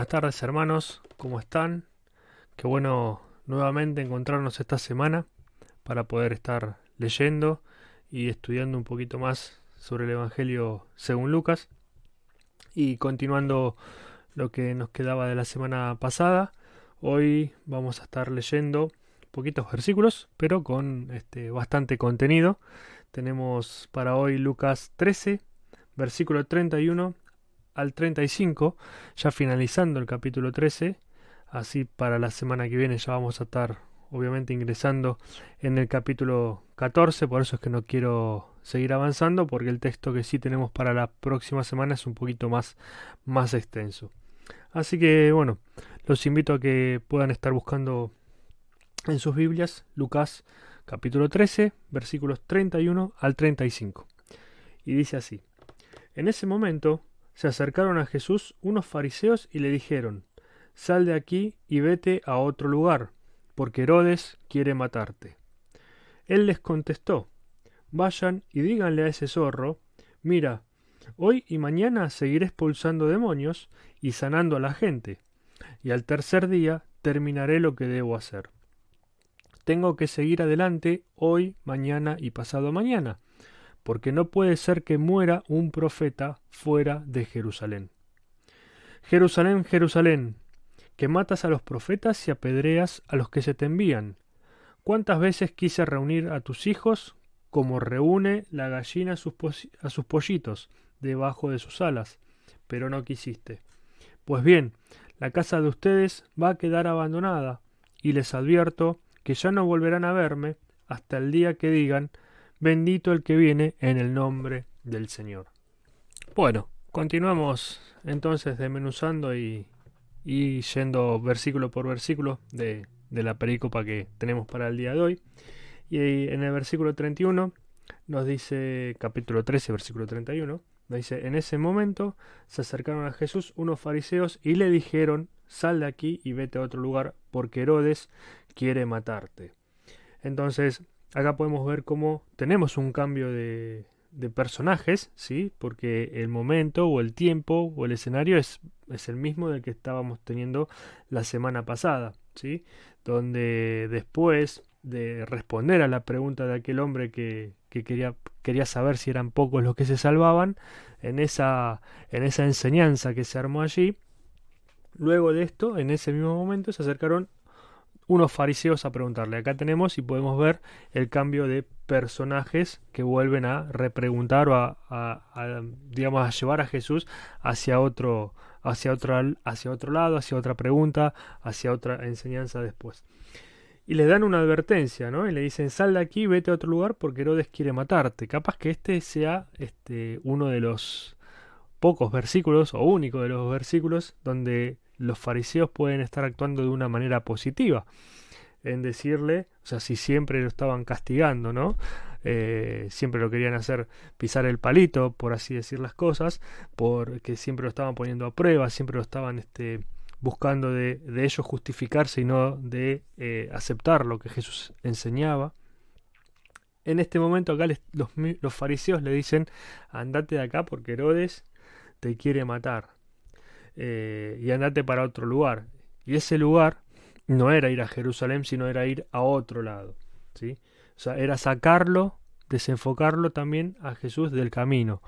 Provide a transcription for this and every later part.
Buenas tardes hermanos, ¿cómo están? Qué bueno nuevamente encontrarnos esta semana para poder estar leyendo y estudiando un poquito más sobre el Evangelio según Lucas y continuando lo que nos quedaba de la semana pasada. Hoy vamos a estar leyendo poquitos versículos, pero con bastante contenido. Tenemos para hoy Lucas 13, versículo 31 al 35, ya finalizando el capítulo 13. Así para la semana que viene ya vamos a estar obviamente ingresando en el capítulo 14, por eso es que no quiero seguir avanzando, porque el texto que sí tenemos para la próxima semana es un poquito más extenso. Así que bueno, los invito a que puedan estar buscando en sus Biblias Lucas capítulo 13, versículos 31 al 35. Y dice así: En ese momento se acercaron a Jesús unos fariseos y le dijeron: Sal de aquí y vete a otro lugar, porque Herodes quiere matarte. Él les contestó: Vayan y díganle a ese zorro: Mira, hoy y mañana seguiré expulsando demonios y sanando a la gente, y al tercer día terminaré lo que debo hacer. Tengo que seguir adelante hoy, mañana y pasado mañana, porque no puede ser que muera un profeta fuera de Jerusalén. Jerusalén, Jerusalén, que matas a los profetas y apedreas a los que se te envían. ¿Cuántas veces quise reunir a tus hijos como reúne la gallina a sus pollitos debajo de sus alas? Pero no quisiste. Pues bien, la casa de ustedes va a quedar abandonada, y les advierto que ya no volverán a verme hasta el día que digan: Bendito el que viene en el nombre del Señor. Bueno, continuamos entonces desmenuzando y yendo versículo por versículo de la perícopa que tenemos para el día de hoy. Y en el versículo 31 nos dice, capítulo 13, versículo 31, nos dice: En ese momento se acercaron a Jesús unos fariseos y le dijeron: Sal de aquí y vete a otro lugar, porque Herodes quiere matarte. Entonces, acá podemos ver cómo tenemos un cambio de personajes, ¿sí? Porque el momento o el tiempo o el escenario es el mismo del que estábamos teniendo la semana pasada, ¿sí? Donde después de responder a la pregunta de aquel hombre que quería saber si eran pocos los que se salvaban, en esa enseñanza que se armó allí, luego de esto, en ese mismo momento, se acercaron unos fariseos a preguntarle. Acá tenemos y podemos ver el cambio de personajes que vuelven a repreguntar o digamos, a llevar a Jesús hacia otro lado, hacia otra pregunta, hacia otra enseñanza después. Y les dan una advertencia, ¿no? Y le dicen: Sal de aquí, vete a otro lugar, porque Herodes quiere matarte. Capaz que este sea uno de los pocos versículos, o único de los versículos, donde los fariseos pueden estar actuando de una manera positiva en decirle, o sea, si siempre lo estaban castigando, ¿no? Siempre lo querían hacer pisar el palito, por así decir las cosas, porque siempre lo estaban poniendo a prueba, siempre lo estaban buscando de ellos justificarse y no de aceptar lo que Jesús enseñaba. En este momento acá los fariseos le dicen: Andate de acá porque Herodes te quiere matar, y andate para otro lugar. Y ese lugar no era ir a Jerusalén, sino era ir a otro lado, ¿sí? O sea, era sacarlo, desenfocarlo también a Jesús del camino,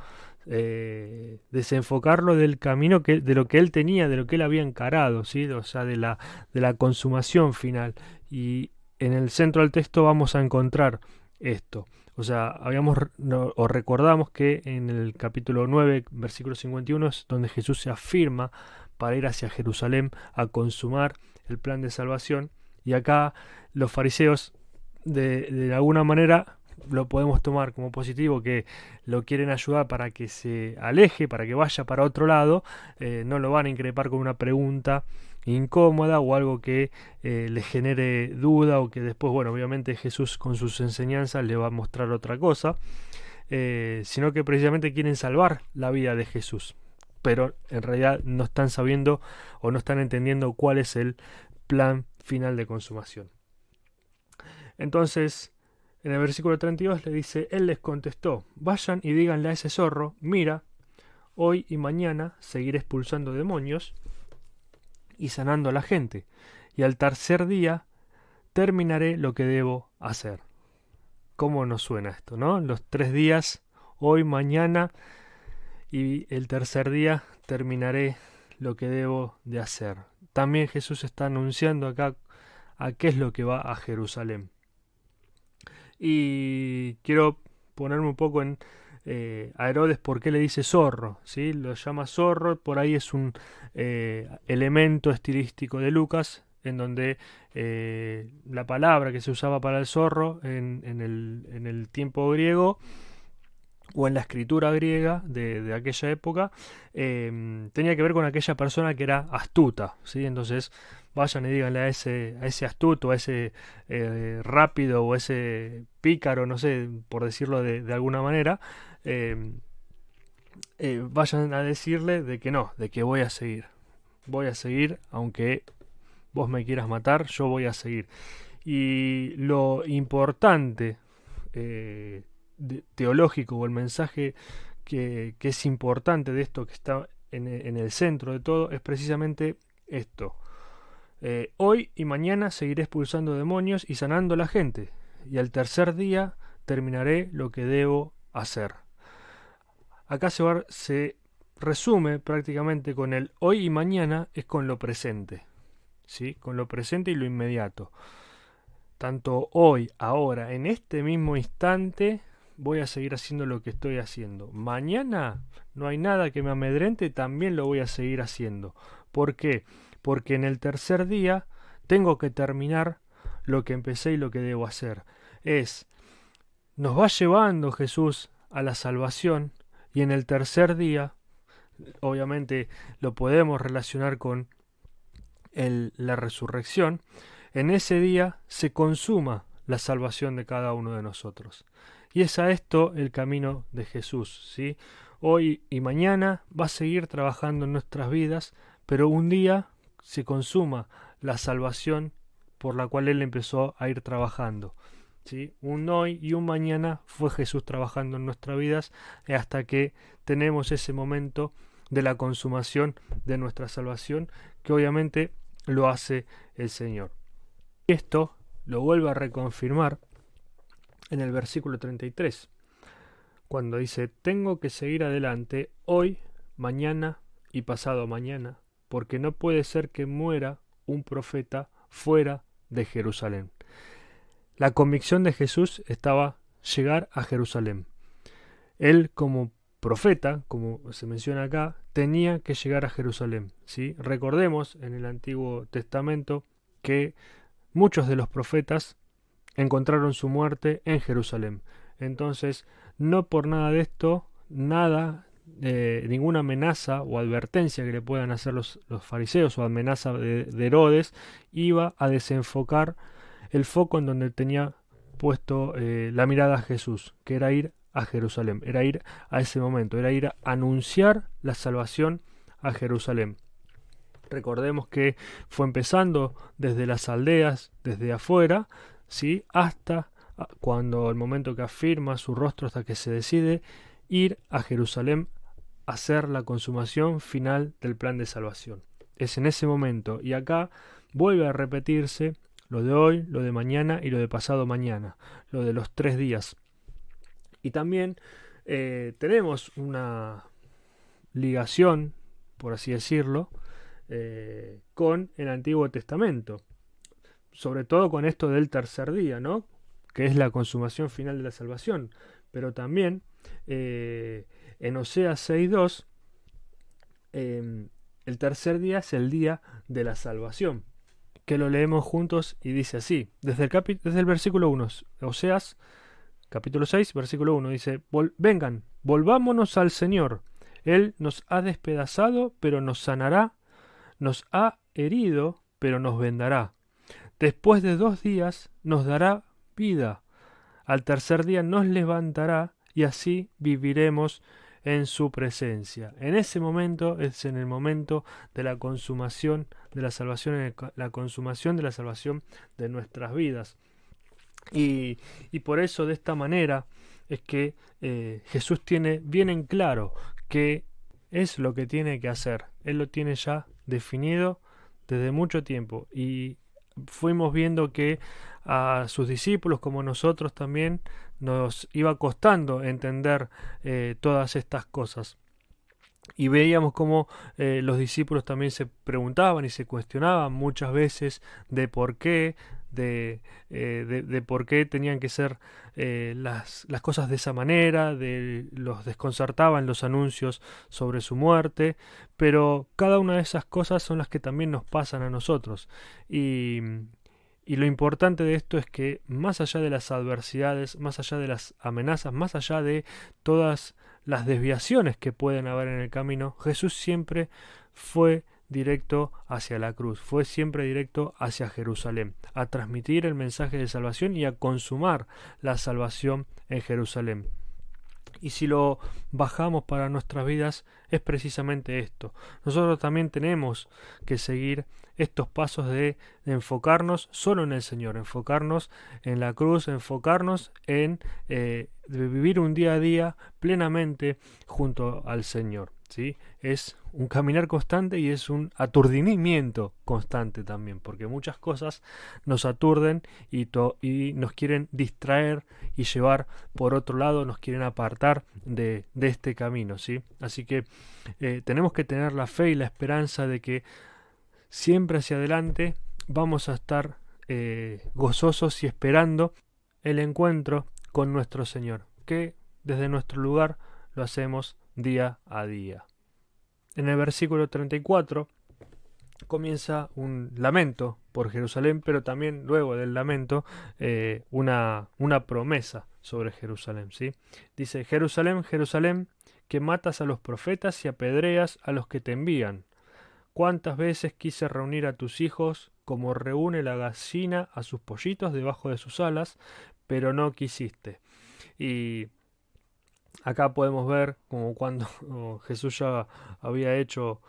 desenfocarlo del camino de lo que él tenía, de lo que él había encarado, ¿sí? O sea, de la consumación final. Y en el centro del texto vamos a encontrar esto. O sea, recordamos que en el capítulo 9, versículo 51, es donde Jesús se afirma para ir hacia Jerusalén a consumar el plan de salvación. Y acá los fariseos, de alguna manera, lo podemos tomar como positivo, que lo quieren ayudar para que se aleje, para que vaya para otro lado. No lo van a increpar con una pregunta incómoda o algo que le genere duda, o que después, bueno, obviamente Jesús con sus enseñanzas le va a mostrar otra cosa, sino que precisamente quieren salvar la vida de Jesús, pero en realidad no están sabiendo o no están entendiendo cuál es el plan final de consumación. Entonces, en el versículo 32 le dice: Él les contestó: Vayan y díganle a ese zorro: Mira, hoy y mañana seguiré expulsando demonios, y sanando a la gente. Y al tercer día terminaré lo que debo hacer. ¿Cómo nos suena esto, no? Los 3 días, hoy, mañana, y el tercer día terminaré lo que debo de hacer. También Jesús está anunciando acá a qué es lo que va a Jerusalén. Y quiero ponerme un poco en a Herodes por qué le dice zorro, ¿sí? Lo llama zorro, por ahí es un elemento estilístico de Lucas, en donde la palabra que se usaba para el zorro en el tiempo griego o en la escritura griega de aquella época, tenía que ver con aquella persona que era astuta, ¿sí? Entonces vayan y díganle a ese astuto, a ese rápido o a ese pícaro, no sé, por decirlo de alguna manera, eh, vayan a decirle de que no, de que voy a seguir, aunque vos me quieras matar, yo voy a seguir. Y lo importante teológico o el mensaje que es importante de esto que está en el centro de todo es precisamente esto. Hoy y mañana seguiré expulsando demonios y sanando a la gente, y al tercer día terminaré lo que debo hacer. Acá se resume prácticamente con el hoy y mañana, es con lo presente, ¿sí? Con lo presente y lo inmediato. Tanto hoy, ahora, en este mismo instante, voy a seguir haciendo lo que estoy haciendo. Mañana no hay nada que me amedrente, también lo voy a seguir haciendo. ¿Por qué? Porque en el tercer día tengo que terminar lo que empecé y lo que debo hacer. Nos va llevando Jesús a la salvación, y en el tercer día, obviamente lo podemos relacionar con la resurrección. En ese día se consuma la salvación de cada uno de nosotros. Y es a esto el camino de Jesús, ¿sí? Hoy y mañana va a seguir trabajando en nuestras vidas, pero un día se consuma la salvación por la cual Él empezó a ir trabajando, ¿sí? Un hoy y un mañana fue Jesús trabajando en nuestras vidas hasta que tenemos ese momento de la consumación de nuestra salvación, que obviamente lo hace el Señor. Y esto lo vuelve a reconfirmar en el versículo 33, cuando dice: tengo que seguir adelante hoy, mañana y pasado mañana, porque no puede ser que muera un profeta fuera de Jerusalén. La convicción de Jesús estaba llegar a Jerusalén. Él, como profeta, como se menciona acá, tenía que llegar a Jerusalén, ¿sí? Recordemos en el Antiguo Testamento que muchos de los profetas encontraron su muerte en Jerusalén. Entonces, no por nada de esto, ninguna amenaza o advertencia que le puedan hacer los fariseos o amenaza de Herodes iba a desenfocar el foco en donde tenía puesto la mirada a Jesús, que era ir a Jerusalén, era ir a ese momento, era ir a anunciar la salvación a Jerusalén. Recordemos que fue empezando desde las aldeas, desde afuera, ¿sí? Hasta cuando el momento que afirma su rostro, hasta que se decide ir a Jerusalén a hacer la consumación final del plan de salvación. Es en ese momento, y acá vuelve a repetirse lo de hoy, lo de mañana y lo de pasado mañana, lo de los 3 días. Y también tenemos una ligación, por así decirlo, con el Antiguo Testamento, sobre todo con esto del tercer día, ¿no? Que es la consumación final de la salvación, pero también en Oseas 6:2 el tercer día es el día de la salvación, que lo leemos juntos y dice así, desde el versículo 1, Oseas capítulo 6, versículo 1, dice: vengan, volvámonos al Señor, Él nos ha despedazado, pero nos sanará, nos ha herido, pero nos vendará. Después de 2 días nos dará vida. Al tercer día nos levantará y así viviremos en su presencia. En ese momento es en el momento de la consumación de la salvación, la consumación de la salvación de nuestras vidas. Y por eso de esta manera es que Jesús tiene bien en claro qué es lo que tiene que hacer. Él lo tiene ya definido desde mucho tiempo, y fuimos viendo que a sus discípulos, como nosotros también, nos iba costando entender todas estas cosas. Y veíamos cómo los discípulos también se preguntaban y se cuestionaban muchas veces de por qué, de por qué tenían que ser las cosas de esa manera, los desconcertaban los anuncios sobre su muerte, pero cada una de esas cosas son las que también nos pasan a nosotros. Y, y lo importante de esto es que más allá de las adversidades, más allá de las amenazas, más allá de todas las desviaciones que pueden haber en el camino, Jesús siempre fue directo hacia la cruz, fue siempre directo hacia Jerusalén, a transmitir el mensaje de salvación y a consumar la salvación en Jerusalén. Y si lo bajamos para nuestras vidas, es precisamente esto. Nosotros también tenemos que seguir estos pasos de enfocarnos solo en el Señor, enfocarnos en la cruz, enfocarnos en vivir un día a día plenamente junto al Señor. ¿Sí? Es un caminar constante y es un aturdimiento constante también, porque muchas cosas nos aturden y nos quieren distraer y llevar por otro lado, nos quieren apartar de este camino, ¿sí? Así que tenemos que tener la fe y la esperanza de que siempre hacia adelante vamos a estar gozosos y esperando el encuentro con nuestro Señor, que desde nuestro lugar lo hacemos día a día. En el versículo 34 comienza un lamento por Jerusalén, pero también luego del lamento una promesa sobre Jerusalén, ¿sí? Dice: Jerusalén, Jerusalén, que matas a los profetas y apedreas a los que te envían. ¿Cuántas veces quise reunir a tus hijos como reúne la gallina a sus pollitos debajo de sus alas, pero no quisiste? Y acá podemos ver como cuando Jesús ya había hecho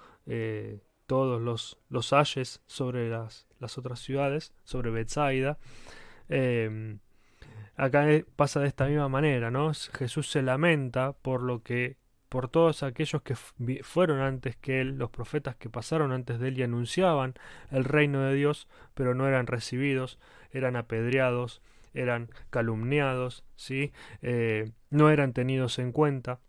todos los ayes sobre las otras ciudades, sobre Betsaida. Eh, Acá pasa de esta misma manera, ¿no? Jesús se lamenta por todos aquellos que fueron antes que él, los profetas que pasaron antes de él y anunciaban el reino de Dios, pero no eran recibidos, eran apedreados, eran calumniados, ¿sí? No eran tenidos en cuenta.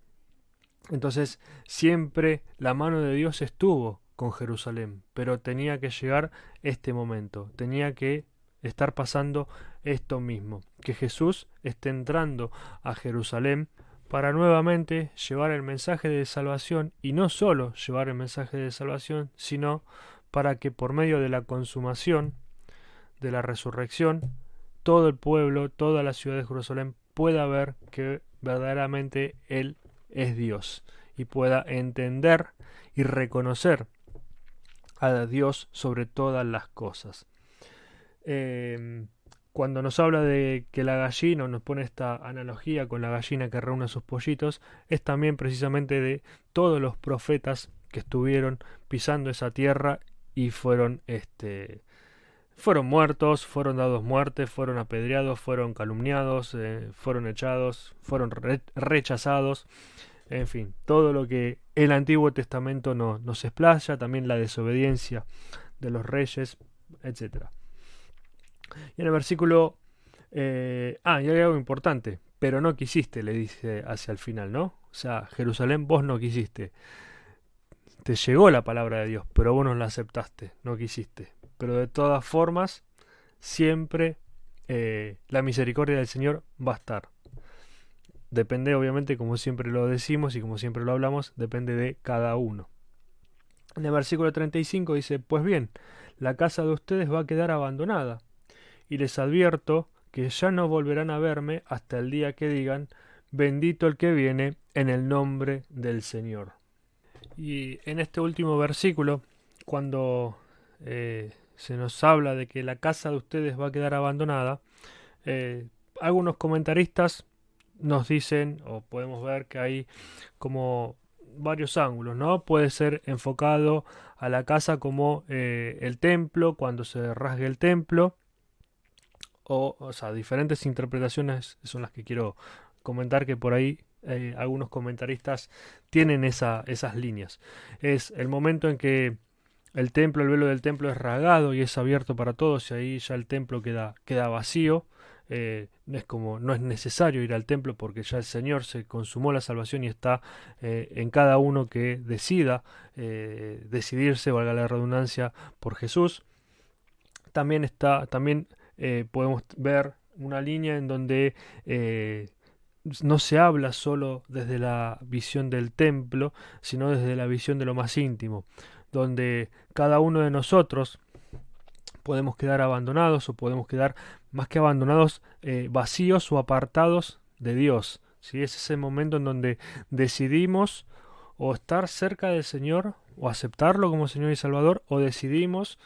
Entonces siempre la mano de Dios estuvo con Jerusalén, pero tenía que llegar este momento, tenía que estar pasando esto mismo, que Jesús esté entrando a Jerusalén para nuevamente llevar el mensaje de salvación, y no solo llevar el mensaje de salvación, sino para que por medio de la consumación de la resurrección, todo el pueblo, toda la ciudad de Jerusalén pueda ver que verdaderamente Él es Dios y pueda entender y reconocer a Dios sobre todas las cosas. Cuando nos habla de que la gallina, o nos pone esta analogía con la gallina que reúne a sus pollitos, es también precisamente de todos los profetas que estuvieron pisando esa tierra y fueron muertos, fueron dados muerte, fueron apedreados, fueron calumniados, fueron echados, fueron rechazados. En fin, todo lo que el Antiguo Testamento nos explaya, también la desobediencia de los reyes, etcétera. Y en el versículo... y hay algo importante, pero no quisiste, le dice hacia el final, ¿no? O sea, Jerusalén, vos no quisiste. Te llegó la palabra de Dios, pero vos no la aceptaste, no quisiste. Pero de todas formas, siempre la misericordia del Señor va a estar. Depende, obviamente, como siempre lo decimos y como siempre lo hablamos, depende de cada uno. En el versículo 35 dice: pues bien, la casa de ustedes va a quedar abandonada, y les advierto que ya no volverán a verme hasta el día que digan: bendito el que viene en el nombre del Señor. Y en este último versículo, cuando se nos habla de que la casa de ustedes va a quedar abandonada, algunos comentaristas nos dicen, o podemos ver que hay como varios ángulos, ¿no? Puede ser enfocado a la casa como el templo, cuando se rasgue el templo, o sea, diferentes interpretaciones son las que quiero comentar, que por ahí algunos comentaristas tienen esas líneas. Es el momento en que el templo, el velo del templo es rasgado y es abierto para todos y ahí ya el templo queda vacío. No es necesario ir al templo porque ya el Señor se consumó la salvación y está en cada uno que decida decidirse, valga la redundancia, por Jesús. También podemos ver una línea en donde no se habla solo desde la visión del templo, sino desde la visión de lo más íntimo, donde cada uno de nosotros podemos quedar abandonados o podemos quedar más que abandonados, vacíos o apartados de Dios. ¿Sí? Es ese momento en donde decidimos o estar cerca del Señor o aceptarlo como Señor y Salvador, o decidimos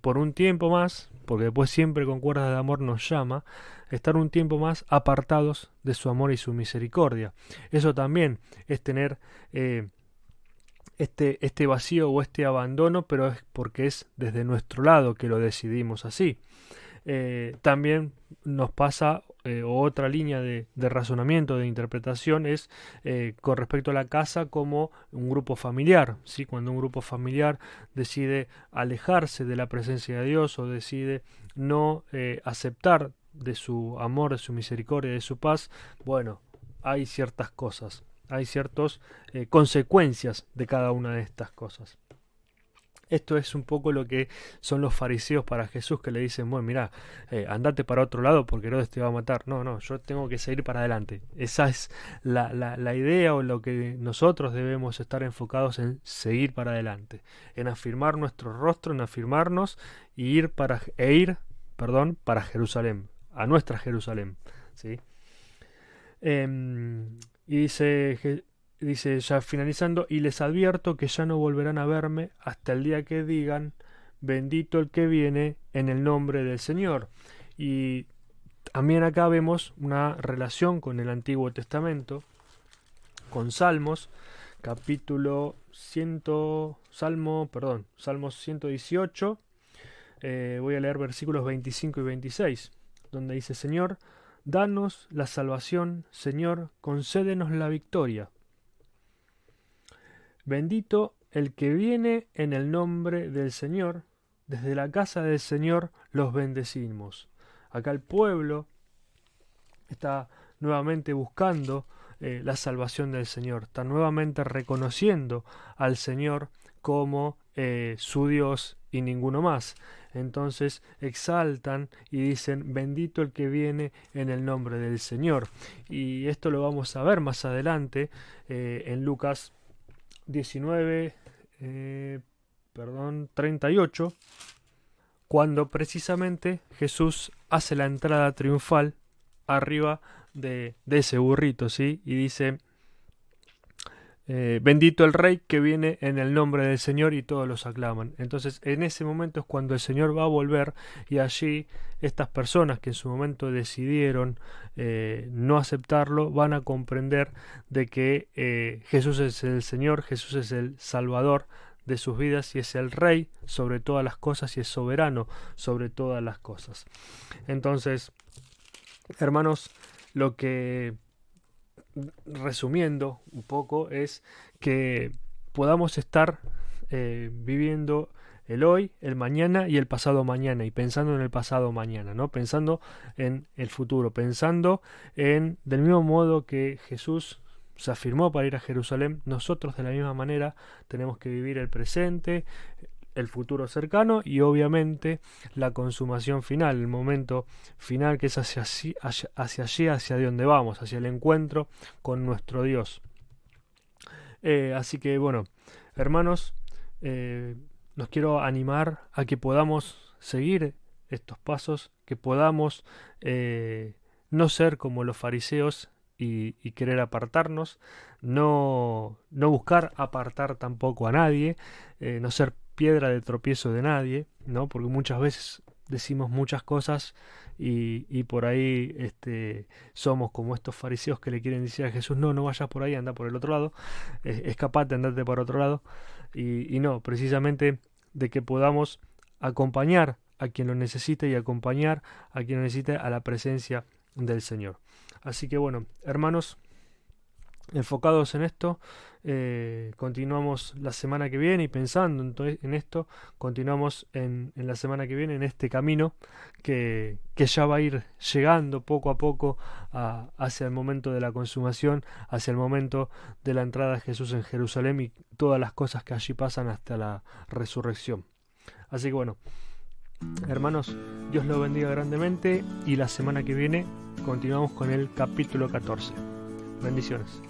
por un tiempo más, porque después siempre con cuerdas de amor nos llama, estar un tiempo más apartados de su amor y su misericordia. Eso también es tener este vacío o este abandono, pero es porque es desde nuestro lado que lo decidimos así. También nos pasa otra línea de razonamiento, de interpretación, es con respecto a la casa como un grupo familiar. ¿Sí? Cuando un grupo familiar decide alejarse de la presencia de Dios o decide no aceptar de su amor, de su misericordia, de su paz, bueno, hay ciertas cosas, hay ciertas consecuencias de cada una de estas cosas. Esto es un poco lo que son los fariseos para Jesús, que le dicen, bueno, mira, andate para otro lado porque Herodes te va a matar. No, yo tengo que seguir para adelante. Esa es la idea o lo que nosotros debemos estar enfocados en seguir para adelante, en afirmar nuestro rostro, en afirmarnos y ir para Jerusalén, a nuestra Jerusalén. ¿Sí? Y dice ya finalizando, y les advierto que ya no volverán a verme hasta el día que digan, bendito el que viene en el nombre del Señor. Y también acá vemos una relación con el Antiguo Testamento, con Salmos, Salmos 118, voy a leer versículos 25 y 26, donde dice, Señor, danos la salvación, Señor, concédenos la victoria. Bendito el que viene en el nombre del Señor, desde la casa del Señor los bendecimos. Acá el pueblo está nuevamente buscando la salvación del Señor, está nuevamente reconociendo al Señor como su Dios y ninguno más. Entonces exaltan y dicen, bendito el que viene en el nombre del Señor. Y esto lo vamos a ver más adelante en Lucas 38, cuando precisamente Jesús hace la entrada triunfal arriba de ese burrito, ¿sí? Y dice, bendito el Rey que viene en el nombre del Señor, y todos los aclaman. Entonces en ese momento es cuando el Señor va a volver, y allí estas personas que en su momento decidieron no aceptarlo, van a comprender de que Jesús es el Señor, Jesús es el Salvador de sus vidas y es el Rey sobre todas las cosas y es soberano sobre todas las cosas. Entonces, hermanos, lo que, resumiendo un poco, es que podamos estar viviendo el hoy, el mañana y el pasado mañana, y pensando en el pasado mañana, ¿no? Pensando en el futuro, pensando en, del mismo modo que Jesús se afirmó para ir a Jerusalén, nosotros de la misma manera tenemos que vivir el presente, el futuro cercano y obviamente la consumación final, el momento final, que es hacia allí, hacia donde vamos, hacia el encuentro con nuestro Dios. Así que bueno, hermanos, nos quiero animar a que podamos seguir estos pasos, que podamos no ser como los fariseos y querer apartarnos, no buscar apartar tampoco a nadie, no ser piedra de tropiezo de nadie, ¿no? Porque muchas veces decimos muchas cosas y por ahí somos como estos fariseos que le quieren decir a Jesús, no vayas por ahí, anda por el otro lado, escapate, andate por otro lado, y no, precisamente de que podamos acompañar a quien lo necesite y acompañar a quien lo necesite a la presencia del Señor. Así que bueno, hermanos, enfocados en esto. Continuamos la semana que viene y pensando en esto, continuamos en la semana que viene en este camino que ya va a ir llegando poco a poco hacia el momento de la consumación, hacia el momento de la entrada de Jesús en Jerusalén y todas las cosas que allí pasan hasta la resurrección. Así que bueno, hermanos, Dios los bendiga grandemente y la semana que viene continuamos con el capítulo 14. Bendiciones.